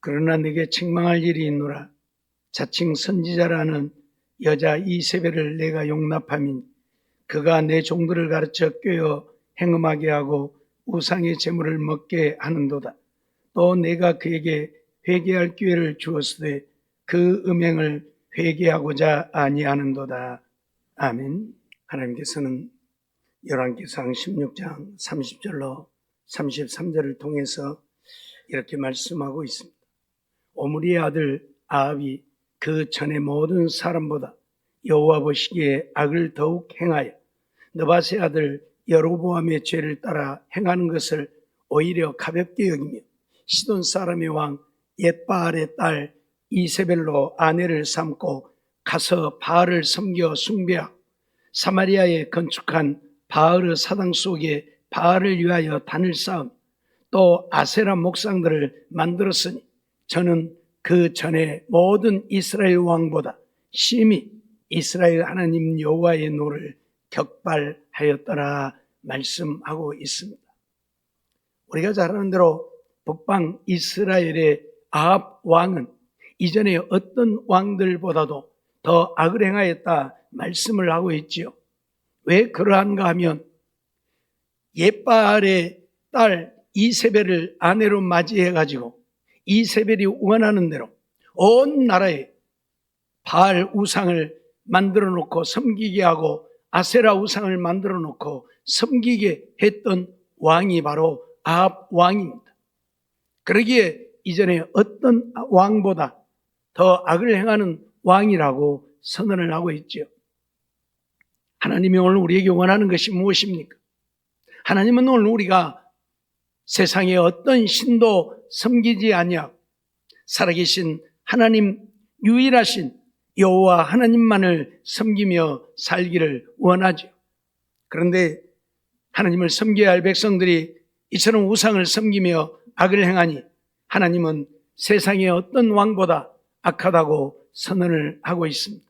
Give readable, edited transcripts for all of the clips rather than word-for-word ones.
그러나 내게 책망할 일이 있노라. 자칭 선지자라는 여자 이세벨을 내가 용납함인 그가 내 종들을 가르쳐 꿰어 행음하게 하고 우상의 제물을 먹게 하는도다. 또 내가 그에게 회개할 기회를 주었으되 그 음행을 회개하고자 아니하는도다. 아멘. 하나님께서는 열왕기상 16장 30절로 33절을 통해서 이렇게 말씀하고 있습니다. 오므리의 아들 아합이 그 전에 모든 사람보다 여호와 보시기에 악을 더욱 행하여 느밧의 아들 여로보암의 죄를 따라 행하는 것을 오히려 가볍게 여기며 시돈 사람의 왕 옙바알의 딸 이세벨로 아내를 삼고 가서 바알을 섬겨 숭배하고 사마리아에 건축한 바알의 사당 속에 바알을 위하여 단을 쌓음 또 아세라 목상들을 만들었으니 저는 그 전에 모든 이스라엘 왕보다 심히 이스라엘 하나님 여호와의 노를 격발하였더라 말씀하고 있습니다. 우리가 잘 아는 대로 북방 이스라엘의 아합 왕은 이전에 어떤 왕들보다도 더 악을 행하였다 말씀을 하고 있지요. 왜 그러한가 하면 옙바알의 딸 이세벨을 아내로 맞이해가지고 이세벨이 원하는 대로 온 나라에 바알 우상을 만들어 놓고 섬기게 하고 아세라 우상을 만들어 놓고 섬기게 했던 왕이 바로 아합 왕입니다. 그러기에 이전에 어떤 왕보다 더 악을 행하는 왕이라고 선언을 하고 있죠. 하나님이 오늘 우리에게 원하는 것이 무엇입니까? 하나님은 오늘 우리가 세상의 어떤 신도 섬기지 아니하고 살아계신 하나님 유일하신 여호와 하나님만을 섬기며 살기를 원하죠. 그런데 하나님을 섬겨야 할 백성들이 이처럼 우상을 섬기며 악을 행하니 하나님은 세상의 어떤 왕보다 악하다고 선언을 하고 있습니다.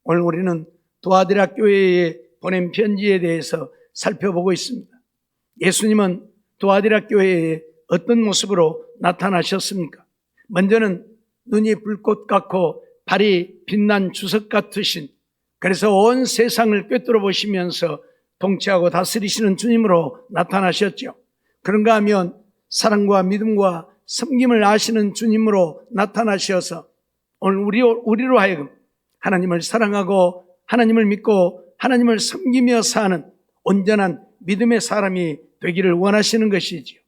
오늘 우리는 두아디라 교회에 보낸 편지에 대해서 살펴보고 있습니다. 예수님은 두아디라 교회에 어떤 모습으로 나타나셨습니까? 먼저는 눈이 불꽃 같고 발이 빛난 주석 같으신, 그래서 온 세상을 꿰뚫어 보시면서 통치하고 다스리시는 주님으로 나타나셨죠. 그런가 하면 사랑과 믿음과 섬김을 아시는 주님으로 나타나셔서 오늘 우리로 하여금 하나님을 사랑하고 하나님을 믿고 하나님을 섬기며 사는 온전한 믿음의 사람이 되기를 원하시는 것이지요.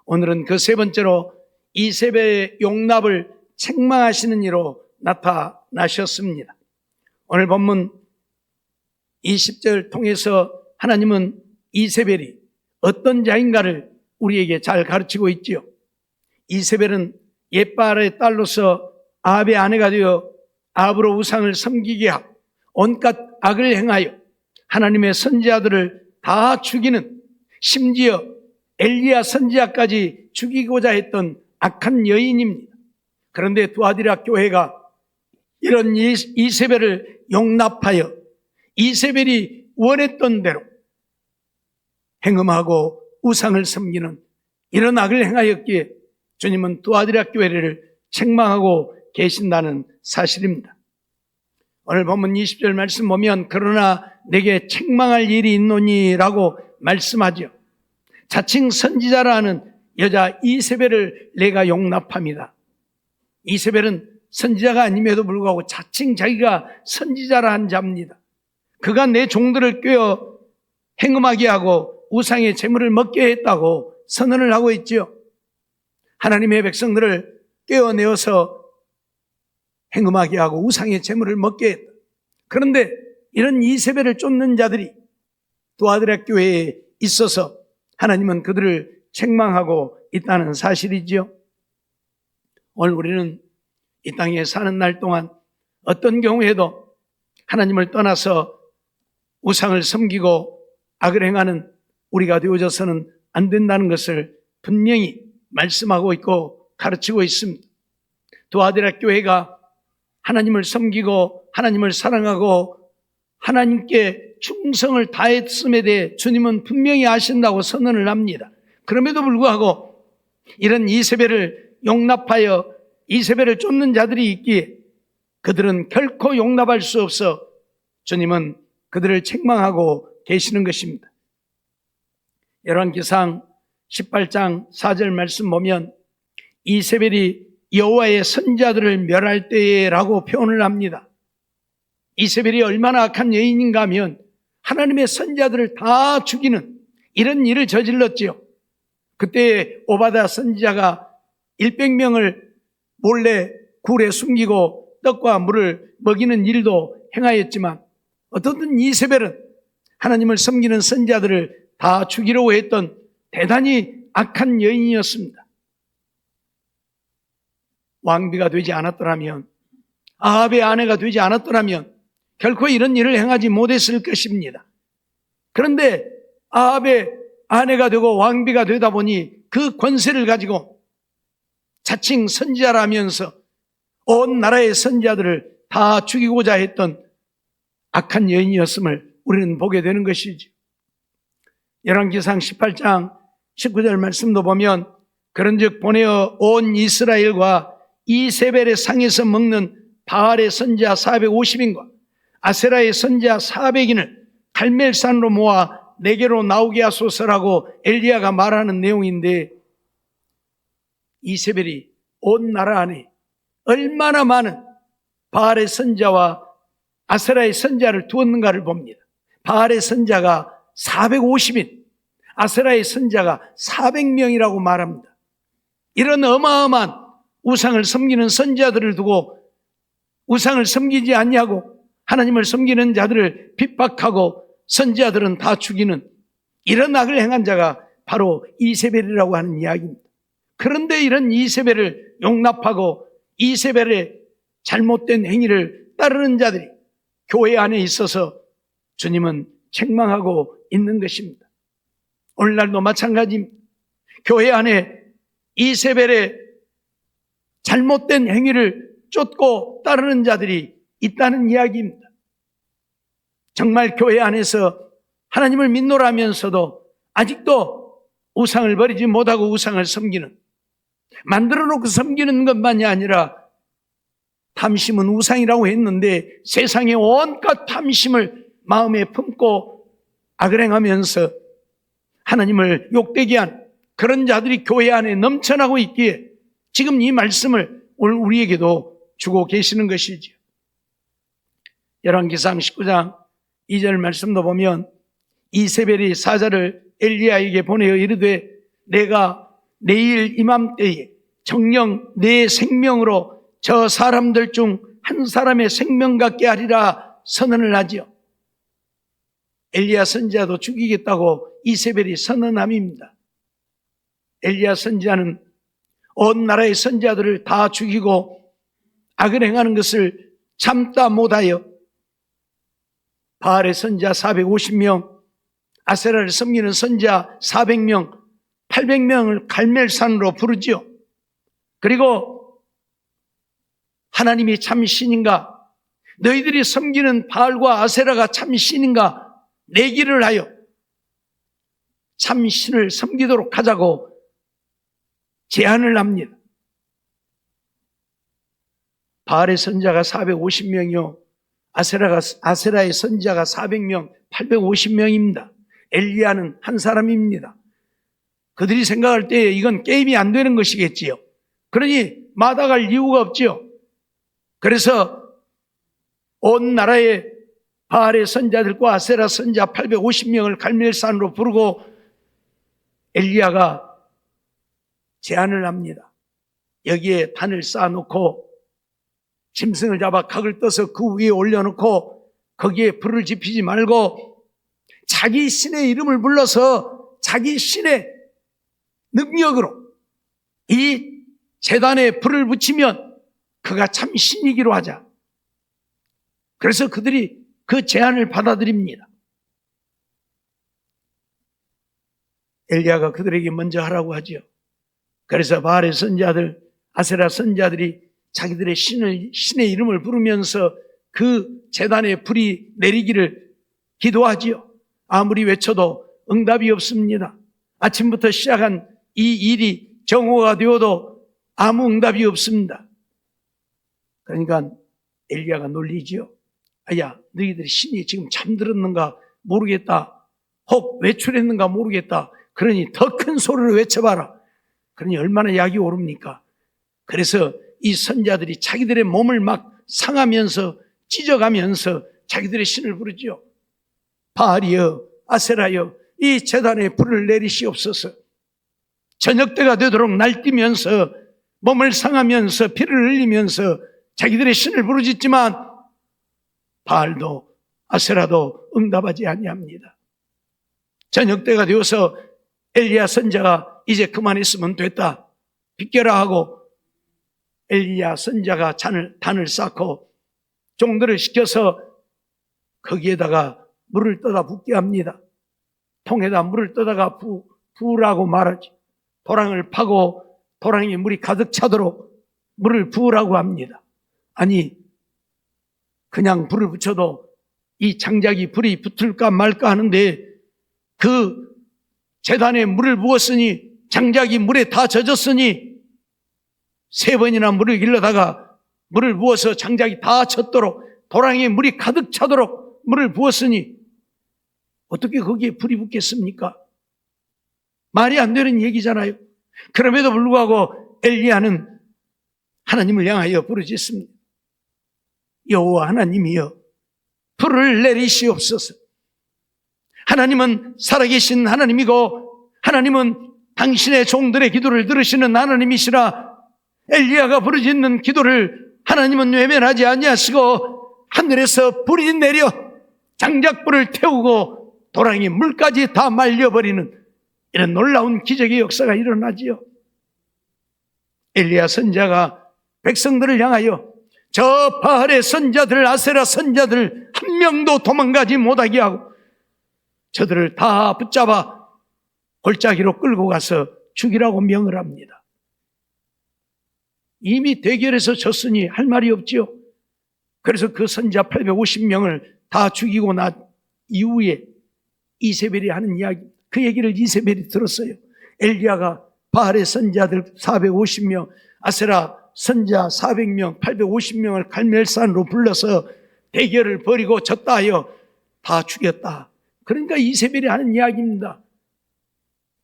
오늘은 그 세 번째로 이세벨의 용납을 책망하시는 이로 나타나셨습니다. 오늘 본문 20절 통해서 하나님은 이세벨이 어떤 자인가를 우리에게 잘 가르치고 있지요. 이세벨은 옙바알의 딸로서 아합의 아내가 되어 아합으로 우상을 섬기게 하고 온갖 악을 행하여 하나님의 선지자들을 다 죽이는, 심지어 엘리야 선지자까지 죽이고자 했던 악한 여인입니다. 그런데 두아디라 교회가 이런 이세벨을 용납하여 이세벨이 원했던 대로 행음하고 우상을 섬기는 이런 악을 행하였기에 주님은 두아디라 교회를 책망하고 계신다는 사실입니다. 오늘 본문 20절 말씀 보면 그러나 내게 책망할 일이 있노니라고 말씀하죠. 자칭 선지자라는 여자 이세벨을 내가 용납합니다. 이세벨은 선지자가 아님에도 불구하고 자칭 자기가 선지자라 한 자입니다. 그가 내 종들을 꿰어 행음하게 하고 우상의 제물을 먹게 했다고 선언을 하고 있죠. 하나님의 백성들을 꿰어내어서 행음하게 하고 우상의 제물을 먹게 했다. 그런데 이런 이세벨을 쫓는 자들이 두아디라 교회에 있어서 하나님은 그들을 책망하고 있다는 사실이지요. 오늘 우리는 이 땅에 사는 날 동안 어떤 경우에도 하나님을 떠나서 우상을 섬기고 악을 행하는 우리가 되어져서는 안 된다는 것을 분명히 말씀하고 있고 가르치고 있습니다. 두아디라 교회가 하나님을 섬기고 하나님을 사랑하고 하나님께 충성을 다했음에 대해 주님은 분명히 아신다고 선언을 합니다. 그럼에도 불구하고 이런 이세벨을 용납하여 이세벨을 쫓는 자들이 있기에 그들은 결코 용납할 수 없어 주님은 그들을 책망하고 계시는 것입니다. 열왕기상 18장 4절 말씀 보면 이세벨이 여호와의 선지자들을 멸할 때라고 표현을 합니다. 이세벨이 얼마나 악한 여인인가 하면 하나님의 선지자들을 다 죽이는 이런 일을 저질렀지요. 그때 오바댜 선지자가 100명을 몰래 굴에 숨기고 떡과 물을 먹이는 일도 행하였지만 어떻든 이세벨은 하나님을 섬기는 선지자들을 다 죽이려고 했던 대단히 악한 여인이었습니다. 왕비가 되지 않았더라면, 아합의 아내가 되지 않았더라면 결코 이런 일을 행하지 못했을 것입니다. 그런데 아합의 아내가 되고 왕비가 되다 보니 그 권세를 가지고 자칭 선지자라면서 온 나라의 선지자들을 다 죽이고자 했던 악한 여인이었음을 우리는 보게 되는 것이죠. 열왕기상 18장 19절 말씀도 보면 그런즉 보내어 온 이스라엘과 이세벨의 상에서 먹는 바알의 선지자 450인과 아세라의 선지자 400인을 갈멜산으로 모아 내게로 나오게 하소서라고 엘리야가 말하는 내용인데, 이세벨이 온 나라 안에 얼마나 많은 바알의 선지자와 아세라의 선지자를 두었는가를 봅니다. 바알의 선지자가 450인, 아세라의 선지자가 400명이라고 말합니다. 이런 어마어마한 우상을 섬기는 선지자들을 두고 우상을 섬기지 않냐고 하나님을 섬기는 자들을 핍박하고 선지자들은 다 죽이는 이런 악을 행한 자가 바로 이세벨이라고 하는 이야기입니다. 그런데 이런 이세벨을 용납하고 이세벨의 잘못된 행위를 따르는 자들이 교회 안에 있어서 주님은 책망하고 있는 것입니다. 오늘날도 마찬가지입니다. 교회 안에 이세벨의 잘못된 행위를 쫓고 따르는 자들이 있다는 이야기입니다. 정말 교회 안에서 하나님을 믿노라면서도 아직도 우상을 버리지 못하고 우상을 섬기는, 만들어 놓고 섬기는 것만이 아니라 탐심은 우상이라고 했는데 세상의 온갖 탐심을 마음에 품고 악을 행하면서 하나님을 욕되게 한 그런 자들이 교회 안에 넘쳐나고 있기에 지금 이 말씀을 오늘 우리에게도 주고 계시는 것이죠. 열왕기상 19장 2절 말씀도 보면 이세벨이 사자를 엘리야에게 보내어 이르되 내가 내일 이맘때에 정녕 내 생명으로 저 사람들 중 한 사람의 생명 같게 하리라 선언을 하지요. 엘리야 선지자도 죽이겠다고 이세벨이 선언함입니다. 엘리야 선지자는 온 나라의 선지자들을 다 죽이고 악을 행하는 것을 참다 못하여 바알의 선지자 450명, 아세라를 섬기는 선지자 400명, 800명을 갈멜산으로 부르지요. 그리고 하나님이 참 신인가? 너희들이 섬기는 바알과 아세라가 참 신인가? 내기를 하여 참 신을 섬기도록 하자고 제안을 합니다. 바알의 선지자가 450명이요. 아세라의 선지자가 400명, 850명입니다. 엘리야는 한 사람입니다. 그들이 생각할 때 이건 게임이 안 되는 것이겠지요. 그러니 마다갈 이유가 없지요. 그래서 온 나라의 바알의 선지자들과 아세라 선지자 850명을 갈멜산으로 부르고 엘리야가 제안을 합니다. 여기에 단을 쌓아놓고 짐승을 잡아 각을 떠서 그 위에 올려놓고 거기에 불을 지피지 말고 자기 신의 이름을 불러서 자기 신의 능력으로 이 제단에 불을 붙이면 그가 참 신이기로 하자. 그래서 그들이 그 제안을 받아들입니다. 엘리야가 그들에게 먼저 하라고 하죠. 그래서 바알의 선지자들, 아세라 선지자들이 자기들의 신의 이름을 부르면서 그 제단에 불이 내리기를 기도하지요. 아무리 외쳐도 응답이 없습니다. 아침부터 시작한 이 일이 정오가 되어도 아무 응답이 없습니다. 그러니까 엘리야가 놀리지요. 야, 너희들이 신이 지금 잠들었는가 모르겠다. 혹 외출했는가 모르겠다. 그러니 더 큰 소리로 외쳐봐라. 그러니 얼마나 약이 오릅니까? 그래서 이 선자들이 자기들의 몸을 막 상하면서 찢어가면서 자기들의 신을 부르죠. 바알이여, 아세라여, 이 제단에 불을 내리시옵소서. 저녁 때가 되도록 날뛰면서 몸을 상하면서 피를 흘리면서 자기들의 신을 부르짖지만 바알도 아세라도 응답하지 아니합니다. 저녁 때가 되어서 엘리야 선자가 이제 그만했으면 됐다, 비켜라 하고 엘리야 선자가 단을 쌓고 종들을 시켜서 거기에다가 물을 떠다 붓게 합니다. 통에다 물을 떠다가 부으라고 말하지. 도랑을 파고 도랑에 물이 가득 차도록 물을 부으라고 합니다. 아니, 그냥 불을 붙여도 이 장작이 불이 붙을까 말까 하는데 그 제단에 물을 부었으니 장작이 물에 다 젖었으니 3번이나 물을 길러다가 물을 부어서 장작이 다 젖도록 도랑에 물이 가득 차도록 물을 부었으니 어떻게 거기에 불이 붙겠습니까? 말이 안 되는 얘기잖아요. 그럼에도 불구하고 엘리야는 하나님을 향하여 부르짖습니다. 여호와 하나님이여, 불을 내리시옵소서. 하나님은 살아계신 하나님이고 하나님은 당신의 종들의 기도를 들으시는 하나님이시라. 엘리야가 부르짖는 기도를 하나님은 외면하지 아니하시고 하늘에서 불이 내려 장작불을 태우고 도랑이 물까지 다 말려버리는 이런 놀라운 기적의 역사가 일어나지요. 엘리야 선자가 백성들을 향하여 저 바알의 선자들, 아세라 선자들 한 명도 도망가지 못하게 하고 저들을 다 붙잡아 골짜기로 끌고 가서 죽이라고 명을 합니다. 이미 대결에서 졌으니 할 말이 없지요. 그래서 그 선자 850명을 다 죽이고 난 이후에 이세벨이 하는 이야기, 그 얘기를 이세벨이 들었어요. 엘리야가 바알의 선자들 450명, 아세라 선자 400명, 850명을 갈멜산으로 불러서 대결을 벌이고 졌다 하여 다 죽였다. 그러니까 이세벨이 하는 이야기입니다.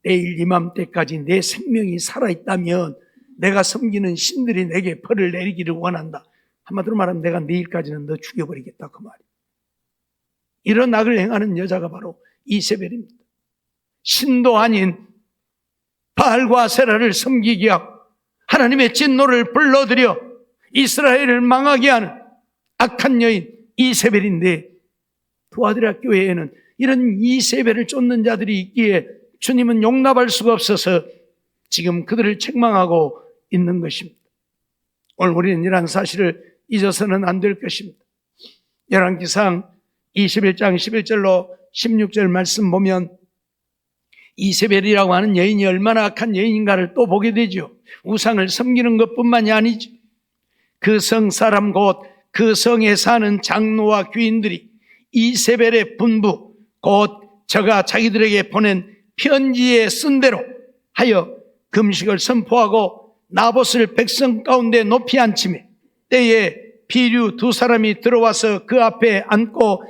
내일 이맘때까지 내 생명이 살아있다면 내가 섬기는 신들이 내게 벌을 내리기를 원한다. 한마디로 말하면 내가 내일까지는 너 죽여버리겠다, 그 말이에요. 이런 악을 행하는 여자가 바로 이세벨입니다. 신도 아닌 바알과 아세라를 섬기게 하고 하나님의 진노를 불러들여 이스라엘을 망하게 하는 악한 여인 이세벨인데, 두아드라 교회에는 이런 이세벨을 쫓는 자들이 있기에 주님은 용납할 수가 없어서 지금 그들을 책망하고 있는 것입니다. 오늘 우리는 이러한 사실을 잊어서는 안 될 것입니다. 열왕기상 21장 11절로 16절 말씀 보면 이세벨이라고 하는 여인이 얼마나 악한 여인인가를 또 보게 되죠. 우상을 섬기는 것뿐만이 아니죠. 그 성 사람 곧 그 성에 사는 장로와 귀인들이 이세벨의 분부 곧 저가 자기들에게 보낸 편지에 쓴 대로 하여 금식을 선포하고 나봇을 백성 가운데 높이 앉히매 때에 비류 2사람이 들어와서 그 앞에 앉고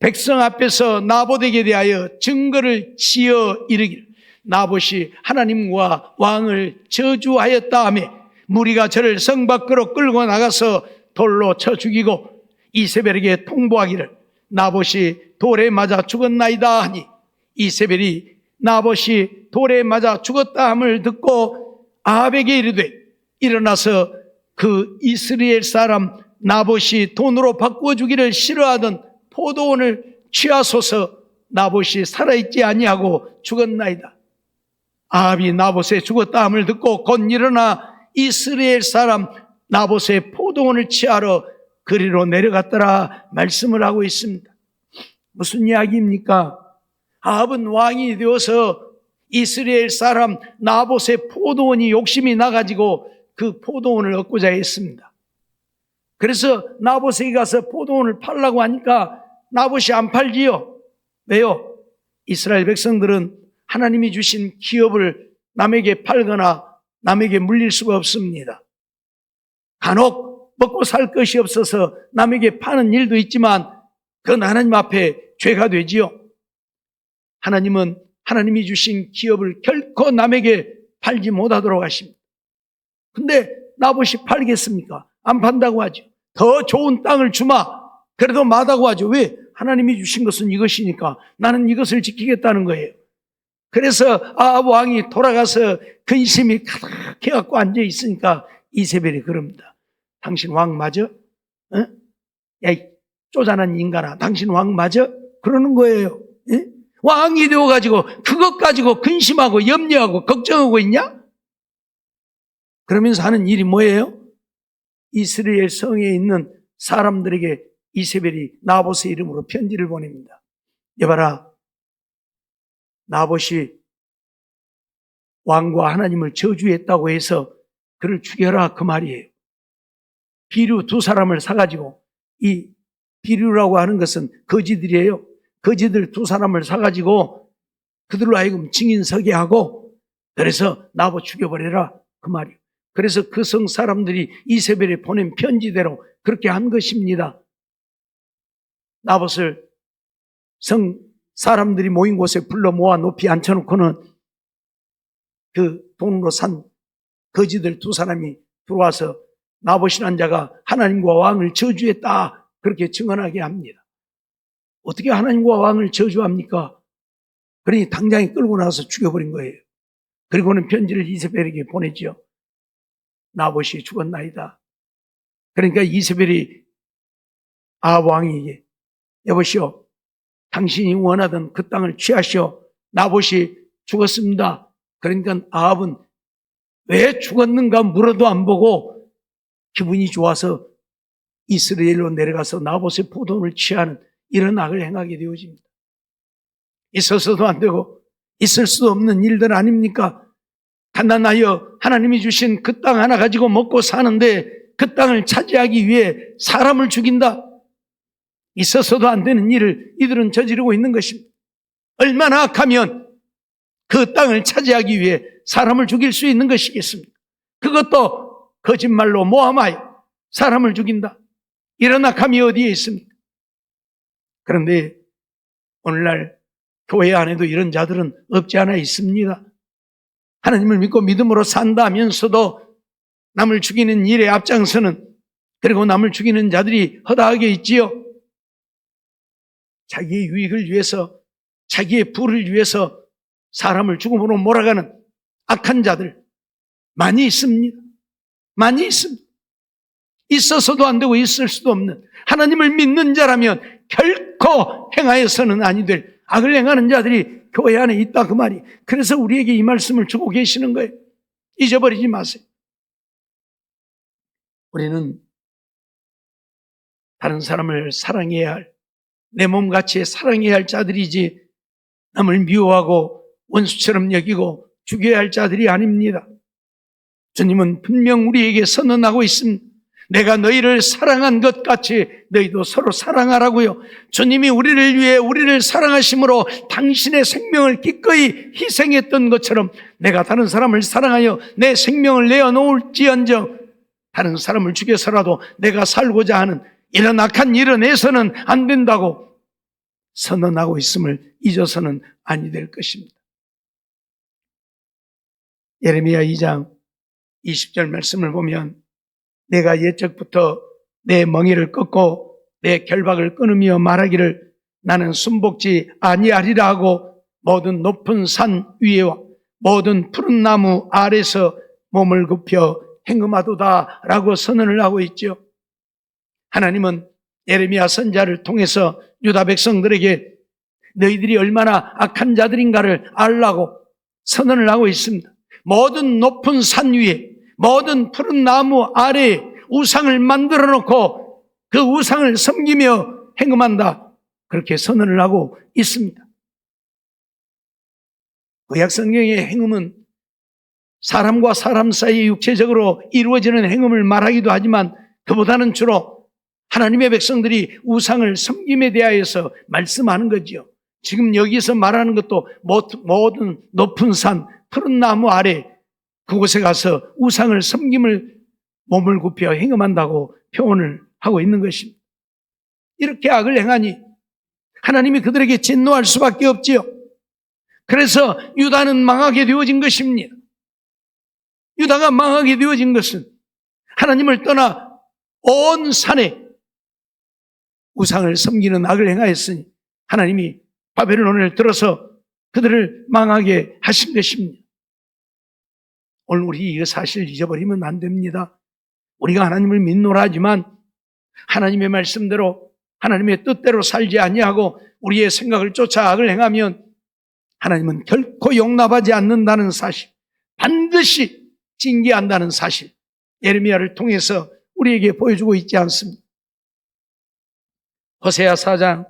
백성 앞에서 나봇에게 대하여 증거를 지어 이르기를 나봇이 하나님과 왕을 저주하였다 하며 무리가 저를 성 밖으로 끌고 나가서 돌로 쳐 죽이고 이세벨에게 통보하기를 나봇이 돌에 맞아 죽었나이다 하니 이세벨이 나봇이 돌에 맞아 죽었다 함을 듣고 아합에게 이르되 일어나서 그 이스라엘 사람 나봇이 돈으로 바꾸어 주기를 싫어하던 포도원을 취하소서. 나봇이 살아있지 아니하고 죽었나이다. 아합이 나봇의 죽었다 함을 듣고 곧 일어나 이스라엘 사람 나봇의 포도원을 취하러 그리로 내려갔더라 말씀을 하고 있습니다. 무슨 이야기입니까? 아합은 왕이 되어서 이스라엘 사람 나봇의 포도원이 욕심이 나가지고 그 포도원을 얻고자 했습니다. 그래서 나봇에게 가서 포도원을 팔라고 하니까 나봇이 안 팔지요. 왜요? 이스라엘 백성들은 하나님이 주신 기업을 남에게 팔거나 남에게 물릴 수가 없습니다. 간혹 먹고 살 것이 없어서 남에게 파는 일도 있지만 그건 하나님 앞에 죄가 되지요. 하나님은 하나님이 주신 기업을 결코 남에게 팔지 못하도록 하십니다. 근데 나봇이 팔겠습니까? 안 판다고 하죠. 더 좋은 땅을 주마. 그래도 마다고 하죠. 왜? 하나님이 주신 것은 이것이니까 나는 이것을 지키겠다는 거예요. 그래서 아합 왕이 돌아가서 근심이 가득해갖고 앉아 있으니까 이세벨이 그럽니다. 당신 왕 맞아? 어? 야, 이 쪼잔한 인간아, 당신 왕 맞아? 그러는 거예요. 예? 왕이 되어가지고 그것 가지고 근심하고 염려하고 걱정하고 있냐? 그러면서 하는 일이 뭐예요? 이스라엘 성에 있는 사람들에게 이세벨이 나봇의 이름으로 편지를 보냅니다. 여봐라, 나봇이 왕과 하나님을 저주했다고 해서 그를 죽여라, 그 말이에요. 비류 두 사람을 사가지고, 이 비류라고 하는 것은 거지들이에요. 거지들 두 사람을 사가지고 그들로 하여금 증인 서게 하고, 그래서 나봇 죽여버려라, 그 말이에요. 그래서 그 성 사람들이 이세벨에 보낸 편지대로 그렇게 한 것입니다. 나봇을 성 사람들이 모인 곳에 불러 모아 높이 앉혀놓고는 그 돈으로 산 거지들 두 사람이 들어와서 나봇이라는 자가 하나님과 왕을 저주했다, 그렇게 증언하게 합니다. 어떻게 하나님과 왕을 저주합니까? 그러니 당장에 끌고 나서 죽여버린 거예요. 그리고는 편지를 이세벨에게 보내지요. 나봇이 죽었나이다. 그러니까 이세벨이 아합 왕에게, 여보시오, 당신이 원하던 그 땅을 취하시오. 나봇이 죽었습니다. 그러니까 아합은 왜 죽었는가 물어도 안 보고 기분이 좋아서 이스라엘로 내려가서 나봇의 포도원을 취하는 이런 악을 행하게 되어집니다. 있어서도 안 되고 있을 수도 없는 일들 아닙니까? 가난하여 하나님이 주신 그 땅 하나 가지고 먹고 사는데 그 땅을 차지하기 위해 사람을 죽인다. 있어서도 안 되는 일을 이들은 저지르고 있는 것입니다. 얼마나 악하면 그 땅을 차지하기 위해 사람을 죽일 수 있는 것이겠습니까? 그것도 거짓말로 모함하여 사람을 죽인다. 이런 악함이 어디에 있습니까? 그런데 오늘날 교회 안에도 이런 자들은 없지 않아 있습니다. 하나님을 믿고 믿음으로 산다면서도 남을 죽이는 일에 앞장서는, 그리고 남을 죽이는 자들이 허다하게 있지요. 자기의 유익을 위해서, 자기의 부를 위해서 사람을 죽음으로 몰아가는 악한 자들 많이 있습니다. 많이 있습니다. 있어서도 안 되고 있을 수도 없는, 하나님을 믿는 자라면 결코 행하여서는 아니 될 악을 행하는 자들이 교회 안에 있다, 그 말이. 그래서 우리에게 이 말씀을 주고 계시는 거예요. 잊어버리지 마세요. 우리는 다른 사람을 사랑해야 할, 내 몸같이 사랑해야 할 자들이지 남을 미워하고 원수처럼 여기고 죽여야 할 자들이 아닙니다. 주님은 분명 우리에게 선언하고 있습니다. 내가 너희를 사랑한 것 같이 너희도 서로 사랑하라고요. 주님이 우리를 위해 우리를 사랑하심으로 당신의 생명을 기꺼이 희생했던 것처럼 내가 다른 사람을 사랑하여 내 생명을 내어놓을지언정 다른 사람을 죽여서라도 내가 살고자 하는 이런 악한 일은 해서는 안 된다고 선언하고 있음을 잊어서는 아니 될 것입니다. 예레미야 2장 20절 말씀을 보면, 내가 옛적부터 내 멍에를 꺾고 내 결박을 끊으며 말하기를 나는 순복지 아니하리라 하고 모든 높은 산 위에와 모든 푸른 나무 아래서 몸을 굽혀 행음하도다 라고 선언을 하고 있죠. 하나님은 예레미야 선지자를 통해서 유다 백성들에게 너희들이 얼마나 악한 자들인가를 알라고 선언을 하고 있습니다. 모든 높은 산 위에 모든 푸른 나무 아래에 우상을 만들어 놓고 그 우상을 섬기며 행음한다, 그렇게 선언을 하고 있습니다. 구약 성경의 행음은 사람과 사람 사이에 육체적으로 이루어지는 행음을 말하기도 하지만 그보다는 주로 하나님의 백성들이 우상을 섬김에 대하여서 말씀하는 거지요. 지금 여기서 말하는 것도 모든 높은 산, 푸른 나무 아래 그곳에 가서 우상을 섬김을 몸을 굽혀 행음한다고 표현을 하고 있는 것입니다. 이렇게 악을 행하니 하나님이 그들에게 진노할 수밖에 없지요. 그래서 유다는 망하게 되어진 것입니다. 유다가 망하게 되어진 것은 하나님을 떠나 온 산에 우상을 섬기는 악을 행하였으니 하나님이 바벨론을 들어서 그들을 망하게 하신 것입니다. 오늘 우리 이 사실을 잊어버리면 안 됩니다. 우리가 하나님을 믿노라 하지만 하나님의 말씀대로 하나님의 뜻대로 살지 아니하고 우리의 생각을 쫓아 악을 행하면 하나님은 결코 용납하지 않는다는 사실, 반드시 징계한다는 사실, 예레미야를 통해서 우리에게 보여주고 있지 않습니다. 호세아 4장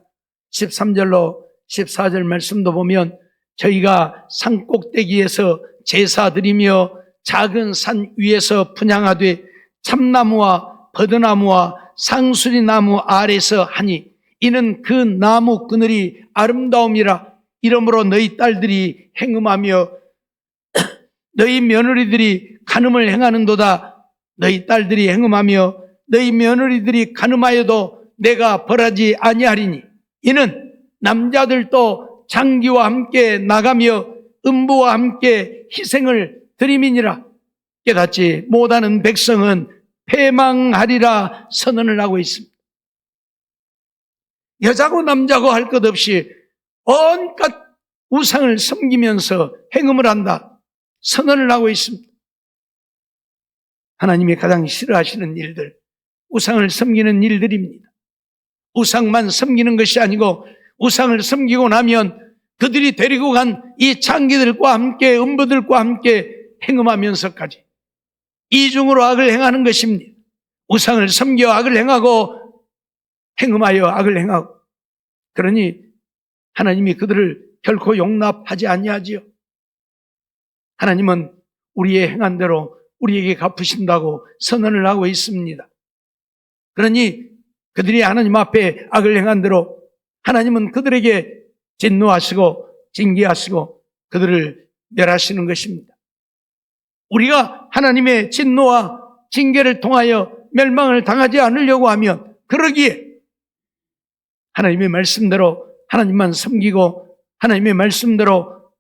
13절로 14절 말씀도 보면 저희가 산 꼭대기에서 제사 드리며 작은 산 위에서 분향하되 참나무와 버드나무와 상수리나무 아래서 하니 이는 그 나무 그늘이 아름다움이라. 이러므로 너희 딸들이 행음하며 너희 며느리들이 간음을 행하는도다. 너희 딸들이 행음하며 너희 며느리들이 간음하여도 내가 벌하지 아니하리니 이는 남자들도 장기와 함께 나가며 음부와 함께 희생을 드림이니라. 깨닫지 못하는 백성은 패망하리라 선언을 하고 있습니다. 여자고 남자고 할 것 없이 온갖 우상을 섬기면서 행음을 한다 선언을 하고 있습니다. 하나님이 가장 싫어하시는 일들, 우상을 섬기는 일들입니다. 우상만 섬기는 것이 아니고 우상을 섬기고 나면 그들이 데리고 간 이 장기들과 함께 음부들과 함께 행음하면서까지 이중으로 악을 행하는 것입니다. 우상을 섬겨 악을 행하고 행음하여 악을 행하고. 그러니 하나님이 그들을 결코 용납하지 아니하지요. 하나님은 우리의 행한 대로 우리에게 갚으신다고 선언을 하고 있습니다. 그러니 그들이 하나님 앞에 악을 행한 대로 하나님은 그들에게 진노하시고 징계하시고 그들을 멸하시는 것입니다. 우리가 하나님의 진노와 징계를 통하여 멸망을 당하지 않으려고 하면 그러기에 하나님의 말씀대로 하나님만 섬기고 하나님의 말씀대로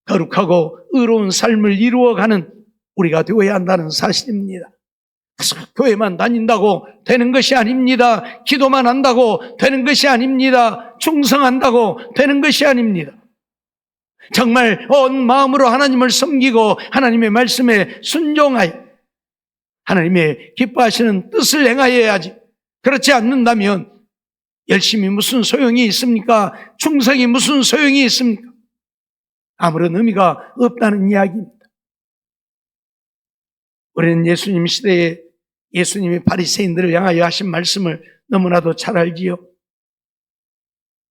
거룩하고 의로운 삶을 이루어가는 우리가 되어야 한다는 사실입니다. 그래서 교회만 다닌다고 되는 것이 아닙니다. 기도만 한다고 되는 것이 아닙니다. 충성한다고 되는 것이 아닙니다. 정말 온 마음으로 하나님을 섬기고 하나님의 말씀에 순종하여 하나님의 기뻐하시는 뜻을 행하여야지. 그렇지 않는다면 열심히 무슨 소용이 있습니까? 충성이 무슨 소용이 있습니까? 아무런 의미가 없다는 이야기입니다. 우리는 예수님 시대에 예수님이 바리새인들을 향하여 하신 말씀을 너무나도 잘 알지요.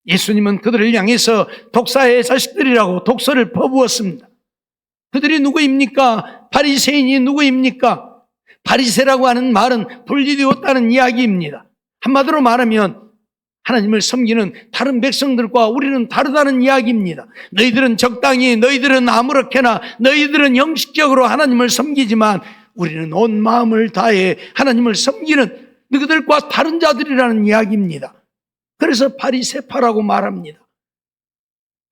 예수님은 그들을 향해서 독사의 자식들이라고 독서를 퍼부었습니다. 그들이 누구입니까? 바리새인이 누구입니까? 바리새라고 하는 말은 분리되었다는 이야기입니다. 한마디로 말하면 하나님을 섬기는 다른 백성들과 우리는 다르다는 이야기입니다. 너희들은 적당히, 너희들은 아무렇게나, 너희들은 형식적으로 하나님을 섬기지만 우리는 온 마음을 다해 하나님을 섬기는 너희들과 다른 자들이라는 이야기입니다. 그래서 바리새파라고 말합니다.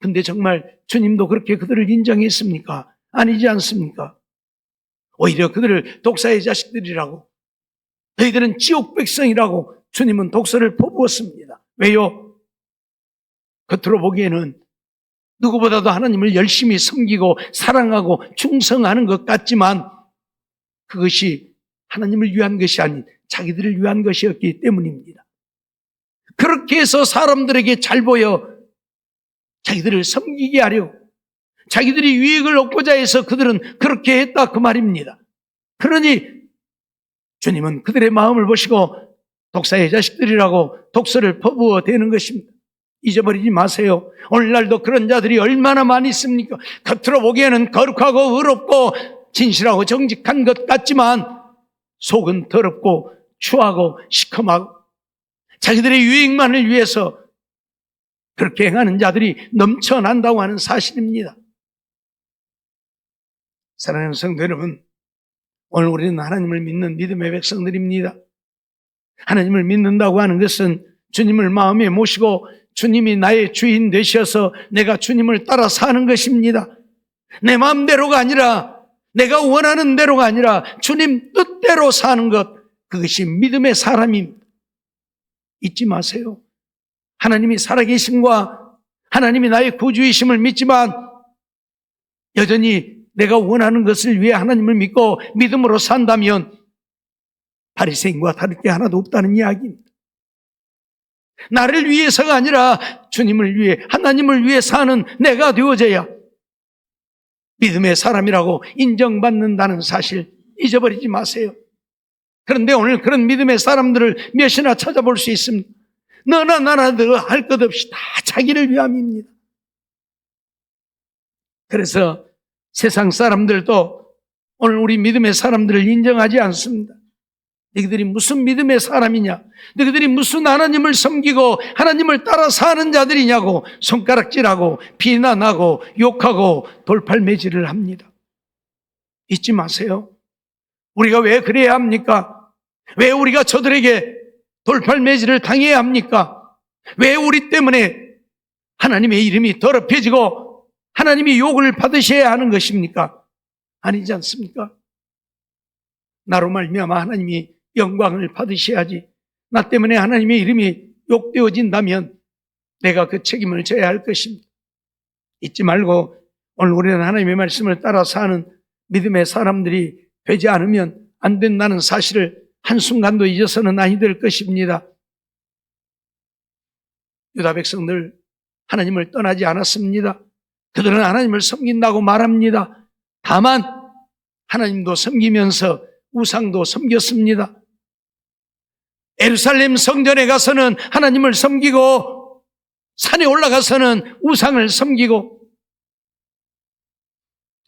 근데 정말 주님도 그렇게 그들을 인정했습니까? 아니지 않습니까? 오히려 그들을 독사의 자식들이라고, 너희들은 지옥 백성이라고 주님은 독서를 퍼부었습니다. 왜요? 겉으로 보기에는 누구보다도 하나님을 열심히 섬기고 사랑하고 충성하는 것 같지만 그것이 하나님을 위한 것이 아닌 자기들을 위한 것이었기 때문입니다. 그렇게 해서 사람들에게 잘 보여 자기들을 섬기게 하려고, 자기들이 유익을 얻고자 해서 그들은 그렇게 했다 그 말입니다. 그러니 주님은 그들의 마음을 보시고 독사의 자식들이라고 독서를 퍼부어 대는 것입니다. 잊어버리지 마세요. 오늘날도 그런 자들이 얼마나 많이 있습니까? 겉으로 보기에는 거룩하고 의롭고 진실하고 정직한 것 같지만 속은 더럽고 추하고 시커멓고 자기들의 유익만을 위해서 그렇게 행하는 자들이 넘쳐난다고 하는 사실입니다. 사랑하는 성도 여러분, 오늘 우리는 하나님을 믿는 믿음의 백성들입니다. 하나님을 믿는다고 하는 것은 주님을 마음에 모시고 주님이 나의 주인 되셔서 내가 주님을 따라 사는 것입니다. 내 마음대로가 아니라, 내가 원하는 대로가 아니라 주님 뜻대로 사는 것, 그것이 믿음의 사람입니다. 잊지 마세요. 하나님이 살아계심과 하나님이 나의 구주이심을 믿지만 여전히 내가 원하는 것을 위해 하나님을 믿고 믿음으로 산다면 바리새인과 다를 게 하나도 없다는 이야기입니다. 나를 위해서가 아니라 주님을 위해, 하나님을 위해 사는 내가 되어져야 믿음의 사람이라고 인정받는다는 사실 잊어버리지 마세요. 그런데 오늘 그런 믿음의 사람들을 몇이나 찾아볼 수 있습니다. 너나 나나 할 것 없이 다 자기를 위함입니다. 그래서 세상 사람들도 오늘 우리 믿음의 사람들을 인정하지 않습니다. 너희들이 무슨 믿음의 사람이냐, 너희들이 무슨 하나님을 섬기고 하나님을 따라 사는 자들이냐고 손가락질하고 비난하고 욕하고 돌팔매질을 합니다. 잊지 마세요. 우리가 왜 그래야 합니까? 왜 우리가 저들에게 돌팔매질을 당해야 합니까? 왜 우리 때문에 하나님의 이름이 더럽혀지고 하나님이 욕을 받으셔야 하는 것입니까? 아니지 않습니까? 나로 말미암아 하나님이 영광을 받으셔야지, 나 때문에 하나님의 이름이 욕되어진다면 내가 그 책임을 져야 할 것입니다. 잊지 말고 오늘 우리는 하나님의 말씀을 따라 사는 믿음의 사람들이 되지 않으면 안 된다는 사실을 한순간도 잊어서는 아니 될 것입니다. 유다 백성들 하나님을 떠나지 않았습니다. 그들은 하나님을 섬긴다고 말합니다. 다만 하나님도 섬기면서 우상도 섬겼습니다. 예루살렘 성전에 가서는 하나님을 섬기고 산에 올라가서는 우상을 섬기고,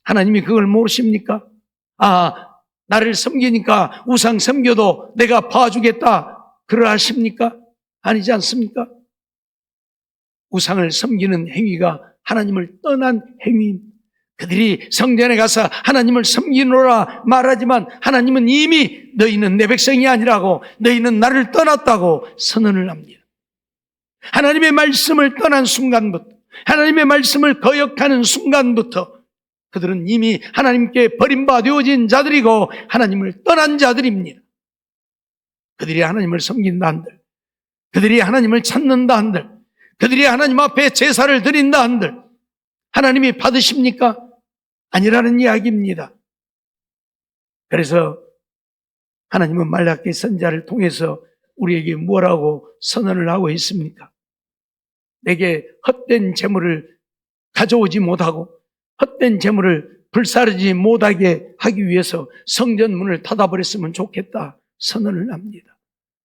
하나님이 그걸 모르십니까? 나를 섬기니까 우상 섬겨도 내가 봐주겠다 그러하십니까? 아니지 않습니까? 우상을 섬기는 행위가 하나님을 떠난 행위입니다. 그들이 성전에 가서 하나님을 섬기노라 말하지만 하나님은 이미 너희는 내 백성이 아니라고, 너희는 나를 떠났다고 선언을 합니다. 하나님의 말씀을 떠난 순간부터, 하나님의 말씀을 거역하는 순간부터 그들은 이미 하나님께 버림받아진 자들이고 하나님을 떠난 자들입니다. 그들이 하나님을 섬긴다 한들, 그들이 하나님을 찾는다 한들, 그들이 하나님 앞에 제사를 드린다 한들 하나님이 받으십니까? 아니라는 이야기입니다. 그래서 하나님은 말라기 선지자를 통해서 우리에게 뭐라고 선언을 하고 있습니까? 내게 헛된 재물을 가져오지 못하고 헛된 재물을 불사르지 못하게 하기 위해서 성전 문을 닫아버렸으면 좋겠다 선언을 합니다.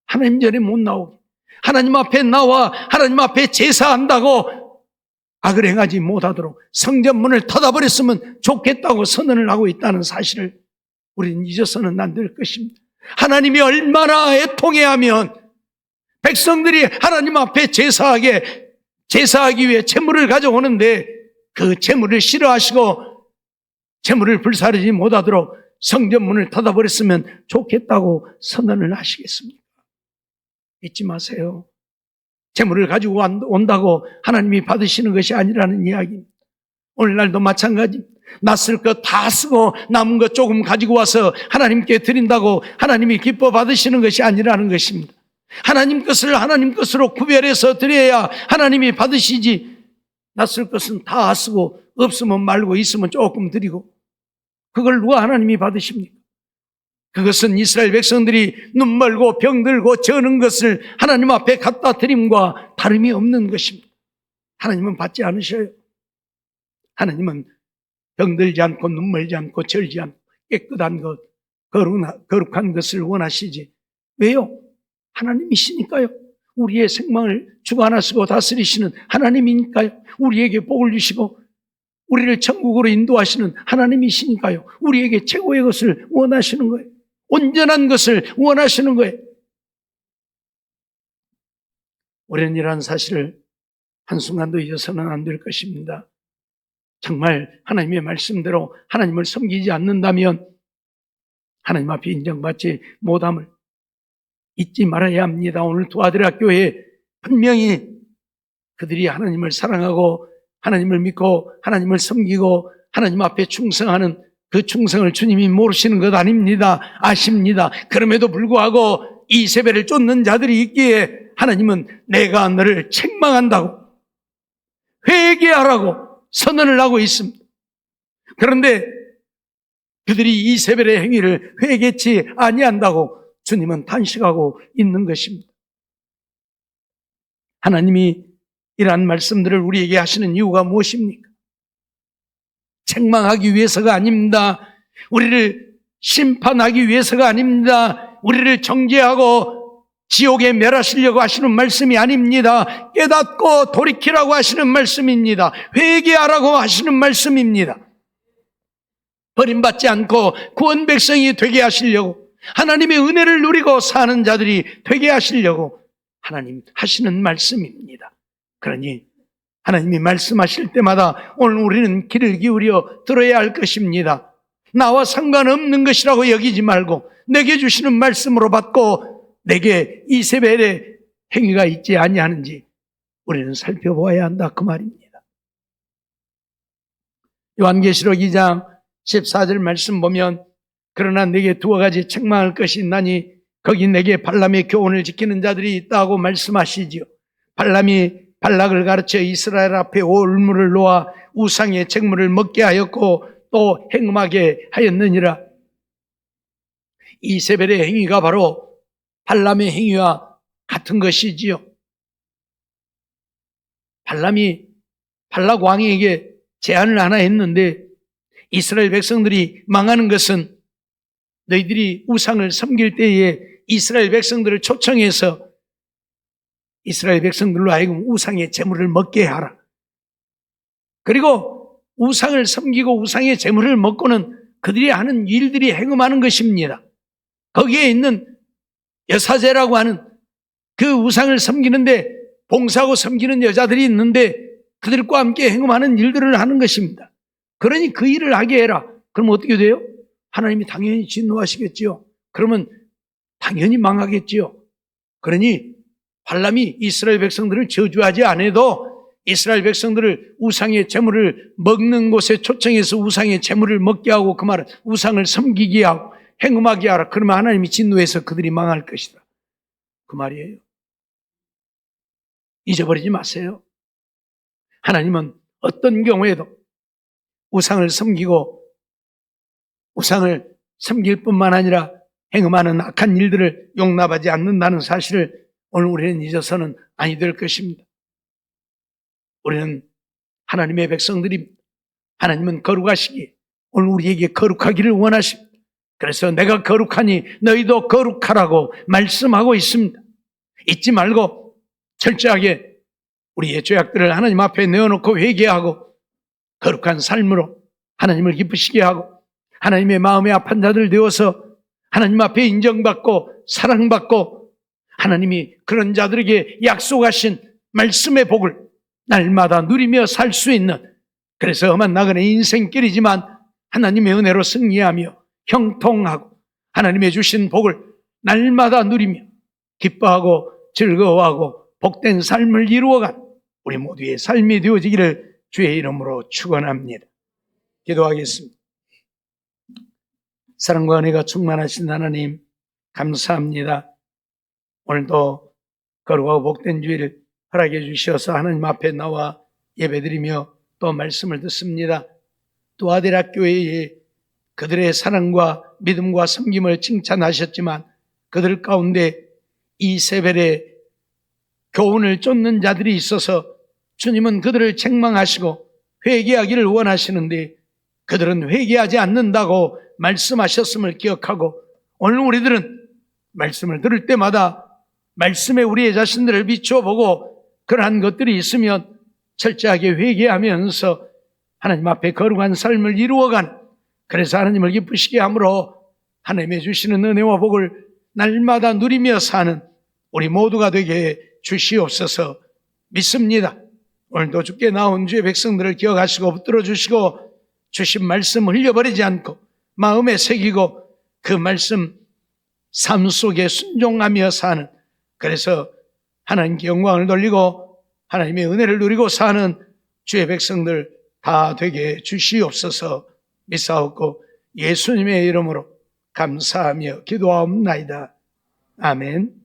하나님 전에 못 나오게, 하나님 앞에 나와 하나님 앞에 제사한다고 악을 행하지 못하도록 성전 문을 닫아버렸으면 좋겠다고 선언을 하고 있다는 사실을 우리는 잊어서는 안 될 것입니다. 하나님이 얼마나 애통해하면 백성들이 하나님 앞에 제사하기 위해 재물을 가져오는데 그 재물을 싫어하시고 재물을 불사르지 못하도록 성전 문을 닫아버렸으면 좋겠다고 선언을 하시겠습니까? 잊지 마세요. 재물을 가지고 온다고 하나님이 받으시는 것이 아니라는 이야기입니다. 오늘날도 마찬가지입니다. 낯설 것 다 쓰고 남은 것 조금 가지고 와서 하나님께 드린다고 하나님이 기뻐 받으시는 것이 아니라는 것입니다. 하나님 것을 하나님 것으로 구별해서 드려야 하나님이 받으시지, 낯설 것은 다 쓰고 없으면 말고 있으면 조금 드리고, 그걸 누가 하나님이 받으십니까? 그것은 이스라엘 백성들이 눈 멀고 병들고 저는 것을 하나님 앞에 갖다 드림과 다름이 없는 것입니다. 하나님은 받지 않으셔요. 하나님은 병들지 않고 눈 멀지 않고 절지 않고 깨끗한 것, 거룩한 것을 원하시지. 왜요? 하나님이시니까요. 우리의 생명을 주관하시고 다스리시는 하나님이니까요. 우리에게 복을 주시고 우리를 천국으로 인도하시는 하나님이시니까요. 우리에게 최고의 것을 원하시는 거예요. 온전한 것을 원하시는 거예요. 우리는 이러한 사실을 한순간도 잊어서는 안 될 것입니다. 정말 하나님의 말씀대로 하나님을 섬기지 않는다면 하나님 앞에 인정받지 못함을 잊지 말아야 합니다. 오늘 두아드라 교회에 분명히 그들이 하나님을 사랑하고 하나님을 믿고 하나님을 섬기고 하나님 앞에 충성하는 그 충성을 주님이 모르시는 것 아닙니다. 아십니다. 그럼에도 불구하고 이세벨을 쫓는 자들이 있기에 하나님은 내가 너를 책망한다고 회개하라고 선언을 하고 있습니다. 그런데 그들이 이세벨의 행위를 회개치 아니한다고 주님은 단식하고 있는 것입니다. 하나님이 이러한 말씀들을 우리에게 하시는 이유가 무엇입니까? 책망하기 위해서가 아닙니다. 우리를 심판하기 위해서가 아닙니다. 우리를 정죄하고 지옥에 멸하시려고 하시는 말씀이 아닙니다. 깨닫고 돌이키라고 하시는 말씀입니다. 회개하라고 하시는 말씀입니다. 버림받지 않고 구원 백성이 되게 하시려고, 하나님의 은혜를 누리고 사는 자들이 되게 하시려고 하나님 하시는 말씀입니다. 그러니 하나님이 말씀하실 때마다 오늘 우리는 귀를 기울여 들어야 할 것입니다. 나와 상관없는 것이라고 여기지 말고 내게 주시는 말씀으로 받고 내게 이세벨의 행위가 있지 아니하는지 우리는 살펴보아야 한다, 그 말입니다. 요한계시록 2장 14절 말씀 보면 그러나 내게 두어 가지 책망할 것이 있나니 거기 내게 발람의 교훈을 지키는 자들이 있다고 말씀하시지요. 발람이 발락을 가르쳐 이스라엘 앞에 올무를 놓아 우상의 쟁물을 먹게 하였고 또 행음하게 하였느니라. 이세벨의 행위가 바로 발람의 행위와 같은 것이지요. 발람이 발락 왕에게 제안을 하나 했는데 이스라엘 백성들이 망하는 것은 너희들이 우상을 섬길 때에 이스라엘 백성들을 초청해서 이스라엘 백성들로 하여금 우상의 제물을 먹게 하라. 그리고 우상을 섬기고 우상의 제물을 먹고는 그들이 하는 일들이 행음하는 것입니다. 거기에 있는 여사제라고 하는 그 우상을 섬기는데 봉사하고 섬기는 여자들이 있는데 그들과 함께 행음하는 일들을 하는 것입니다. 그러니 그 일을 하게 해라. 그럼 어떻게 돼요? 하나님이 당연히 진노하시겠지요. 그러면 당연히 망하겠지요. 그러니 발람이 이스라엘 백성들을 저주하지 않아도 이스라엘 백성들을 우상의 제물을 먹는 곳에 초청해서 우상의 제물을 먹게 하고 그 말은 우상을 섬기게 하고 행음하게 하라. 그러면 하나님이 진노해서 그들이 망할 것이다, 그 말이에요. 잊어버리지 마세요. 하나님은 어떤 경우에도 우상을 섬기고 우상을 섬길 뿐만 아니라 행음하는 악한 일들을 용납하지 않는다는 사실을 오늘 우리는 잊어서는 아니 될 것입니다. 우리는 하나님의 백성들입니다. 하나님은 거룩하시기에 오늘 우리에게 거룩하기를 원하십니다. 그래서 내가 거룩하니 너희도 거룩하라고 말씀하고 있습니다. 잊지 말고 철저하게 우리의 죄악들을 하나님 앞에 내어놓고 회개하고 거룩한 삶으로 하나님을 기쁘시게 하고 하나님의 마음에 합한 자들 되어서 하나님 앞에 인정받고 사랑받고 하나님이 그런 자들에게 약속하신 말씀의 복을 날마다 누리며 살 수 있는, 그래서 험한 나그네 인생길이지만 하나님의 은혜로 승리하며 형통하고 하나님의 주신 복을 날마다 누리며 기뻐하고 즐거워하고 복된 삶을 이루어간 우리 모두의 삶이 되어지기를 주의 이름으로 축원합니다. 기도하겠습니다. 사랑과 은혜가 충만하신 하나님 감사합니다. 오늘도 거룩하고 복된 주일을 허락해 주셔서 하나님 앞에 나와 예배드리며 또 말씀을 듣습니다. 두아드라 교회에 그들의 사랑과 믿음과 섬김을 칭찬하셨지만 그들 가운데 이세벨의 교훈을 쫓는 자들이 있어서 주님은 그들을 책망하시고 회개하기를 원하시는데 그들은 회개하지 않는다고 말씀하셨음을 기억하고 오늘 우리들은 말씀을 들을 때마다 말씀에 우리의 자신들을 비춰보고 그러한 것들이 있으면 철저하게 회개하면서 하나님 앞에 거룩한 삶을 이루어간, 그래서 하나님을 기쁘시게 함으로 하나님의 주시는 은혜와 복을 날마다 누리며 사는 우리 모두가 되게 주시옵소서. 믿습니다. 오늘도 주께 나온 주의 백성들을 기억하시고 붙들어 주시고 주신 말씀 흘려버리지 않고 마음에 새기고 그 말씀 삶 속에 순종하며 사는, 그래서 하나님께 영광을 돌리고 하나님의 은혜를 누리고 사는 주의 백성들 다 되게 주시옵소서 믿사옵고 예수님의 이름으로 감사하며 기도하옵나이다. 아멘.